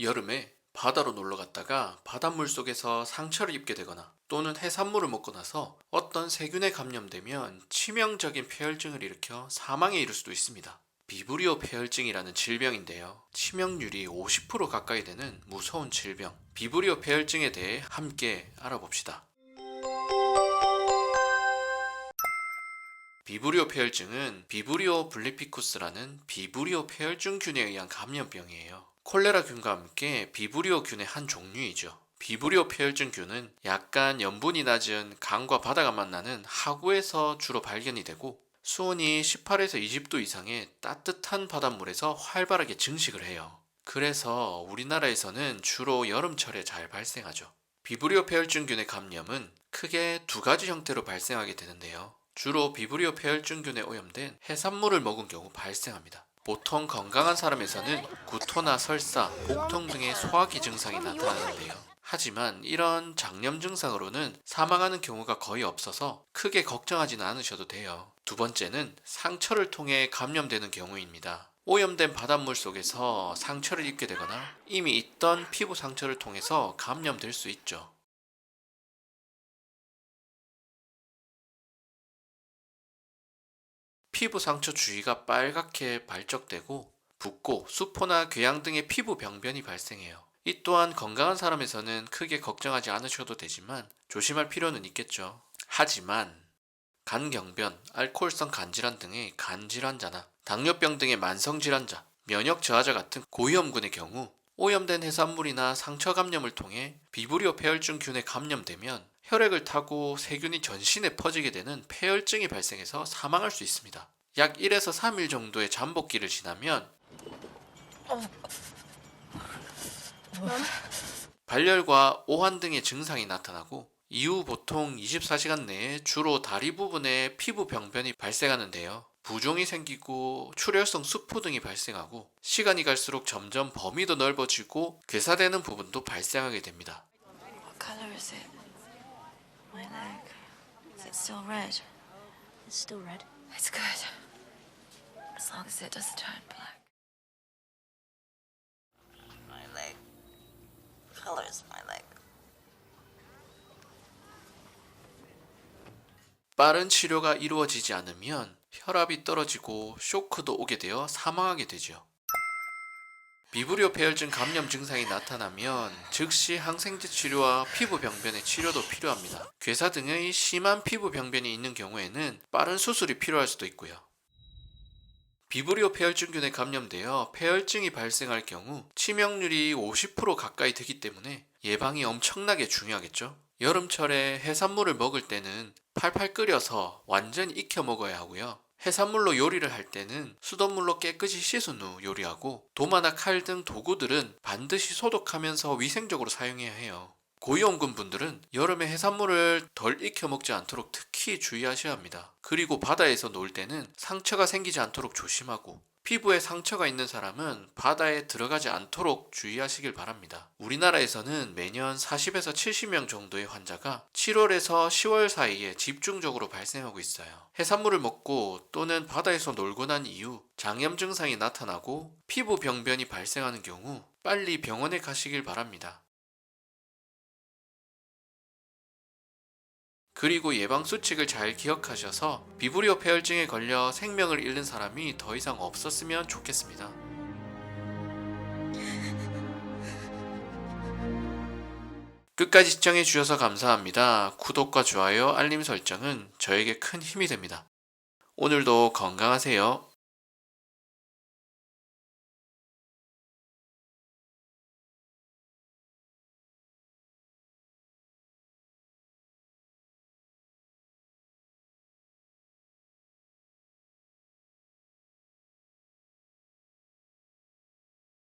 여름에 바다로 놀러 갔다가 바닷물 속에서 상처를 입게 되거나 또는 해산물을 먹고 나서 어떤 세균에 감염되면 치명적인 폐혈증을 일으켜 사망에 이를 수도 있습니다. 비브리오 폐혈증이라는 질병인데요. 치명률이 50% 가까이 되는 무서운 질병, 비브리오 폐혈증에 대해 함께 알아봅시다. 비브리오 폐혈증은 비브리오 블리피쿠스라는 비브리오 폐혈증균에 의한 감염병이에요. 콜레라균과 함께 비브리오균의 한 종류이죠. 비브리오 폐혈증균은 약간 염분이 낮은 강과 바다가 만나는 하구에서 주로 발견이 되고 수온이 18에서 20도 이상의 따뜻한 바닷물에서 활발하게 증식을 해요. 그래서 우리나라에서는 주로 여름철에 잘 발생하죠. 비브리오 폐혈증균의 감염은 크게 두 가지 형태로 발생하게 되는데요. 주로 비브리오 폐혈증균에 오염된 해산물을 먹은 경우 발생합니다. 보통 건강한 사람에서는 구토나 설사, 복통 등의 소화기 증상이 나타나는데요. 하지만 이런 장염 증상으로는 사망하는 경우가 거의 없어서 크게 걱정하지는 않으셔도 돼요. 두 번째는 상처를 통해 감염되는 경우입니다. 오염된 바닷물 속에서 상처를 입게 되거나 이미 있던 피부 상처를 통해서 감염될 수 있죠. 피부 상처 주위가 빨갛게 발적되고 붓고 수포나 궤양 등의 피부 병변이 발생해요. 이 또한 건강한 사람에서는 크게 걱정하지 않으셔도 되지만 조심할 필요는 있겠죠. 하지만 간경변, 알코올성 간질환 등의 간질환자나 당뇨병 등의 만성질환자, 면역 저하자 같은 고위험군의 경우 오염된 해산물이나 상처 감염을 통해 비브리오 폐혈증균에 감염되면 혈액을 타고 세균이 전신에 퍼지게 되는 폐혈증이 발생해서 사망할 수 있습니다. 약 1에서 3일 정도의 잠복기를 지나면 발열과 오한 등의 증상이 나타나고 이후 보통 24시간 내에 주로 다리 부분에 피부 병변이 발생하는데요. 부종이 생기고 출혈성 수포 등이 발생하고 시간이 갈수록 점점 범위도 넓어지고 괴사되는 부분도 발생하게 됩니다. What color is it? My leg. Is it still red? It's still red. It's good. As long as it doesn't turn black. My leg. What color is my leg? 빠른 치료가 이루어지지 않으면 혈압이 떨어지고 쇼크도 오게 되어 사망하게 되죠. 비브리오 폐혈증 감염 증상이 나타나면 즉시 항생제 치료와 피부 병변의 치료도 필요합니다. 괴사 등의 심한 피부 병변이 있는 경우에는 빠른 수술이 필요할 수도 있고요. 비브리오 폐혈증균에 감염되어 폐혈증이 발생할 경우 치명률이 50% 가까이 되기 때문에 예방이 엄청나게 중요하겠죠. 여름철에 해산물을 먹을 때는 팔팔 끓여서 완전히 익혀 먹어야 하고요. 해산물로 요리를 할 때는 수돗물로 깨끗이 씻은 후 요리하고 도마나 칼 등 도구들은 반드시 소독하면서 위생적으로 사용해야 해요. 고위험군 분들은 여름에 해산물을 덜 익혀 먹지 않도록 특히 주의하셔야 합니다. 그리고 바다에서 놀 때는 상처가 생기지 않도록 조심하고 피부에 상처가 있는 사람은 바다에 들어가지 않도록 주의하시길 바랍니다. 우리나라에서는 매년 40에서 70명 정도의 환자가 7월에서 10월 사이에 집중적으로 발생하고 있어요. 해산물을 먹고 또는 바다에서 놀고 난 이후 장염 증상이 나타나고 피부 병변이 발생하는 경우 빨리 병원에 가시길 바랍니다. 그리고 예방수칙을 잘 기억하셔서 비브리오 폐혈증에 걸려 생명을 잃는 사람이 더 이상 없었으면 좋겠습니다. 끝까지 시청해주셔서 감사합니다. 구독과 좋아요, 알림 설정은 저에게 큰 힘이 됩니다. 오늘도 건강하세요.